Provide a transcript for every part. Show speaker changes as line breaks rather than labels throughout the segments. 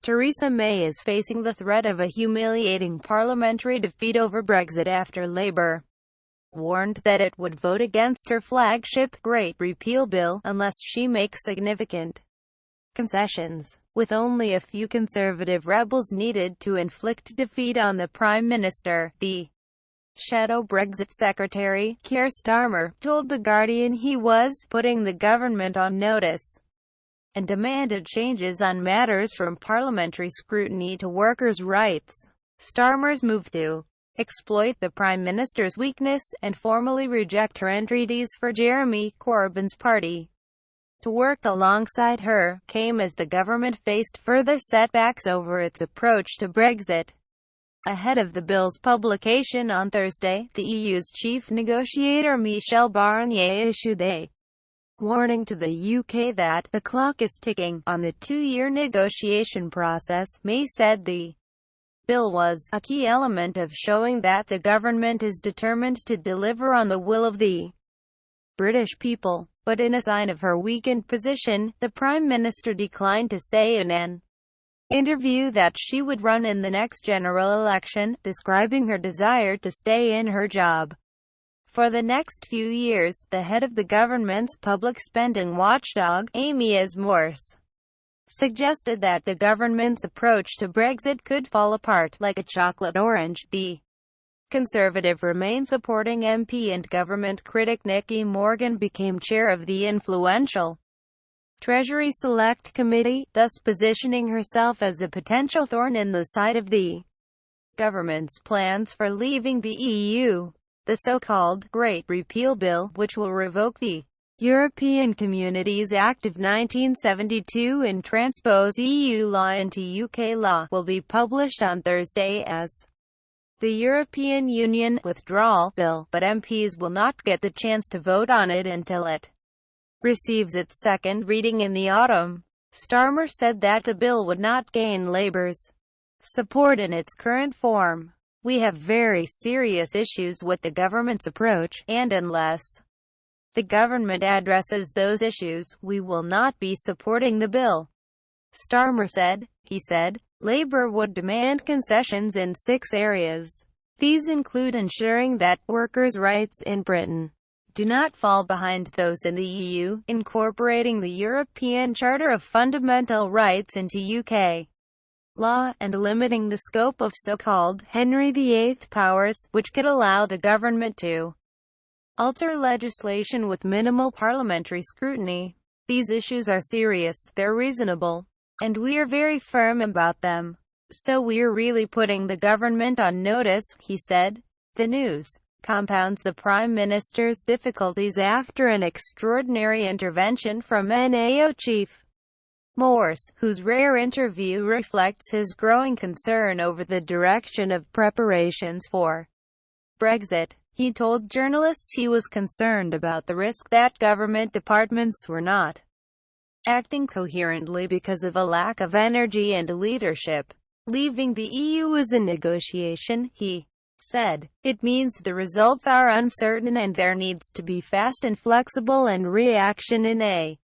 Theresa May is facing the threat of a humiliating parliamentary defeat over Brexit after Labour warned that it would vote against her flagship Great Repeal bill unless she makes significant concessions, with only a few Conservative rebels needed to inflict defeat on the Prime Minister. The Shadow Brexit Secretary, Keir Starmer, told The Guardian he was putting the government on notice and demanded changes on matters from parliamentary scrutiny to workers' rights. Starmer's move to exploit the Prime Minister's weakness and formally reject her entreaties for Jeremy Corbyn's party to work alongside her came as the government faced further setbacks over its approach to Brexit. Ahead of the bill's publication on Thursday, the EU's chief negotiator Michel Barnier issued a warning to the UK that the clock is ticking on the two-year negotiation process. May said the bill was a key element of showing that the government is determined to deliver on the will of the British people. But in a sign of her weakened position, the Prime Minister declined to say in an interview that she would run in the next general election, describing her desire to stay in her job for the next few years. The head of the government's public spending watchdog, Amy Morse, suggested that the government's approach to Brexit could fall apart like a chocolate orange. The Conservative Remain supporting MP and government critic Nicky Morgan became chair of the influential Treasury Select Committee, thus positioning herself as a potential thorn in the side of the government's plans for leaving the EU. The so-called Great Repeal Bill, which will revoke the European Communities Act of 1972 and transpose EU law into UK law, will be published on Thursday as the European Union Withdrawal Bill, but MPs will not get the chance to vote on it until it receives its second reading in the autumn. Starmer said that the bill would not gain Labour's support in its current form. "We have very serious issues with the government's approach, and unless the government addresses those issues, we will not be supporting the bill," Starmer said. He said Labour would demand concessions in 6 areas. These include ensuring that workers' rights in Britain do not fall behind those in the EU, incorporating the European Charter of Fundamental Rights into UK law, and limiting the scope of so-called Henry VIII powers, which could allow the government to alter legislation with minimal parliamentary scrutiny. "These issues are serious, they're reasonable, and we are very firm about them. So we're really putting the government on notice," he said. The news compounds the Prime Minister's difficulties after an extraordinary intervention from NAO chief Morse, whose rare interview reflects his growing concern over the direction of preparations for Brexit. He told journalists he was concerned about the risk that government departments were not acting coherently because of a lack of energy and leadership. "Leaving the EU is a negotiation," he said. "It means the results are uncertain and there needs to be fast and flexible and reaction in a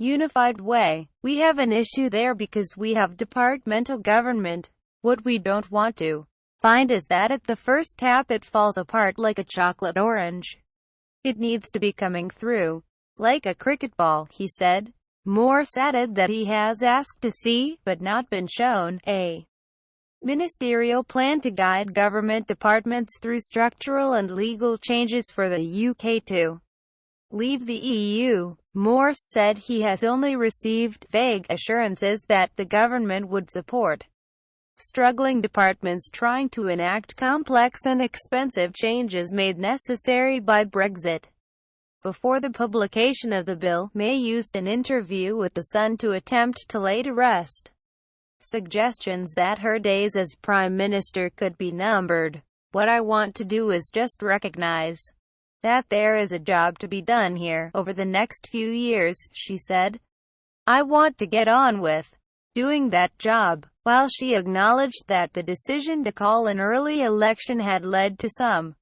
unified way. We have an issue there because we have departmental government. What we don't want to find is that at the first tap it falls apart like a chocolate orange. It needs to be coming through like a cricket ball," he said. Morse added that he has asked to see, but not been shown, a ministerial plan to guide government departments through structural and legal changes for the UK to leave the EU. Morse said he has only received vague assurances that the government would support struggling departments trying to enact complex and expensive changes made necessary by Brexit. Before the publication of the bill, May used an interview with The Sun to attempt to lay to rest suggestions that her days as Prime Minister could be numbered. "What I want to do is just recognize that there is a job to be done here over the next few years," she said. "I want to get on with doing that job." While she acknowledged that the decision to call an early election had led to some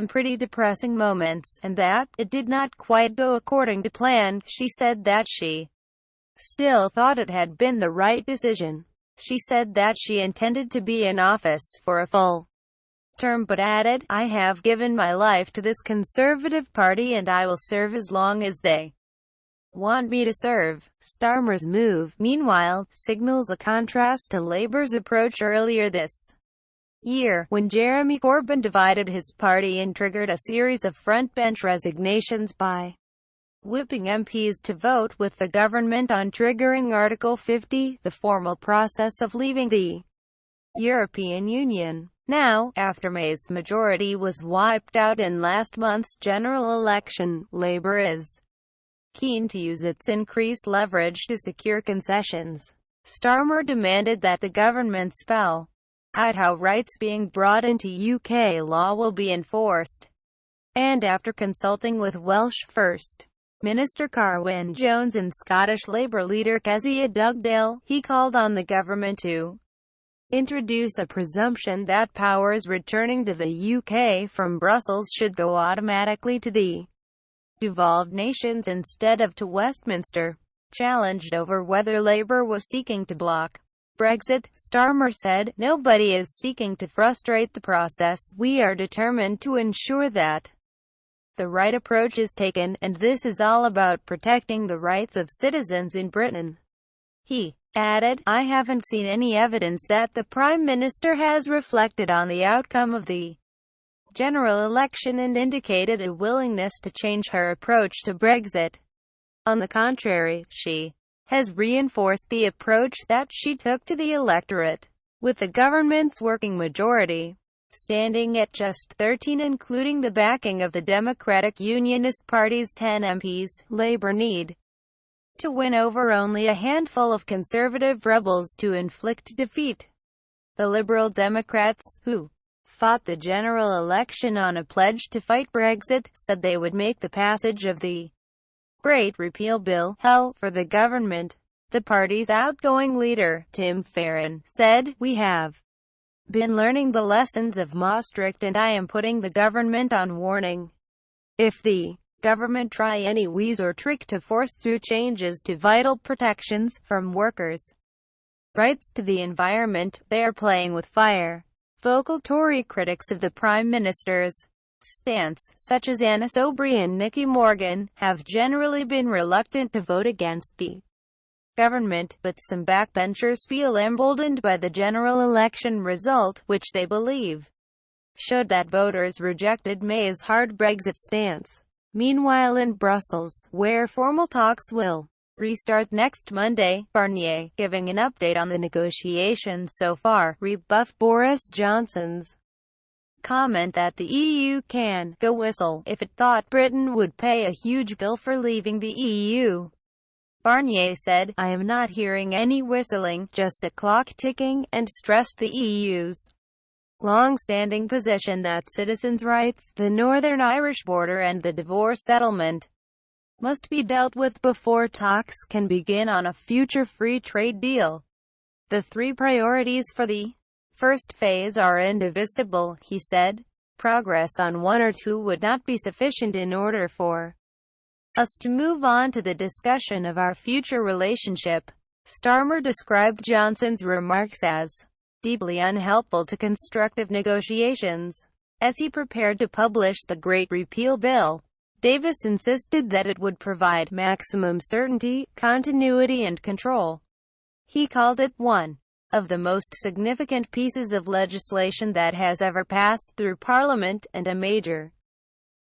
pretty depressing moments, and that it did not quite go according to plan, she said that she still thought it had been the right decision. She said that she intended to be in office for a full term but added, "I have given my life to this Conservative Party and I will serve as long as they want me to serve." Starmer's move, meanwhile, signals a contrast to Labour's approach earlier this year, when Jeremy Corbyn divided his party and triggered a series of frontbench resignations by whipping MPs to vote with the government on triggering Article 50, the formal process of leaving the European Union. Now, after May's majority was wiped out in last month's general election, Labour is keen to use its increased leverage to secure concessions. Starmer demanded that the government spell out how rights being brought into UK law will be enforced. And after consulting with Welsh First Minister Carwyn Jones and Scottish Labour leader Kezia Dugdale, he called on the government to introduce a presumption that powers returning to the UK from Brussels should go automatically to the devolved nations instead of to Westminster. Challenged over whether Labour was seeking to block Brexit, Starmer said, "Nobody is seeking to frustrate the process. We are determined to ensure that the right approach is taken, and this is all about protecting the rights of citizens in Britain." He added, "I haven't seen any evidence that the Prime Minister has reflected on the outcome of the general election and indicated a willingness to change her approach to Brexit. On the contrary, she has reinforced the approach that she took to the electorate, with the government's working majority standing at just 13 including the backing of the Democratic Unionist Party's 10 MPs, Labour need to win over only a handful of Conservative rebels to inflict defeat." The Liberal Democrats, who fought the general election on a pledge to fight Brexit, said they would make the passage of the Great Repeal Bill hell for the government. The party's outgoing leader, Tim Farron, said, "We have been learning the lessons of Maastricht and I am putting the government on warning. If the government try any wheeze or trick to force through changes to vital protections, from workers' rights to the environment, they are playing with fire." Vocal Tory critics of the Prime Minister's stance, such as Anna Soubry and Nicky Morgan, have generally been reluctant to vote against the government, but some backbenchers feel emboldened by the general election result, which they believe showed that voters rejected May's hard Brexit stance. Meanwhile in Brussels, where formal talks will restart next Monday, Barnier, giving an update on the negotiations so far, rebuffed Boris Johnson's comment that the EU can go whistle if it thought Britain would pay a huge bill for leaving the EU. Barnier said, "I am not hearing any whistling, just a clock ticking," and stressed the EU's long-standing position that citizens' rights, the Northern Irish border and the divorce settlement must be dealt with before talks can begin on a future free trade deal. "The three priorities for the first phase are indivisible," he said. "Progress on one or two would not be sufficient in order for us to move on to the discussion of our future relationship." Starmer described Johnson's remarks as deeply unhelpful to constructive negotiations. As he prepared to publish the Great Repeal Bill, Davis insisted that it would provide maximum certainty, continuity and control. He called it one of the most significant pieces of legislation that has ever passed through Parliament, and a major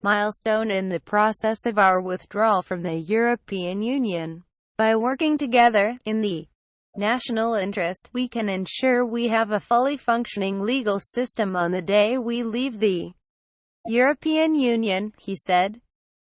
milestone in the process of our withdrawal from the European Union. "By working together, in the national interest, we can ensure we have a fully functioning legal system on the day we leave the European Union," he said.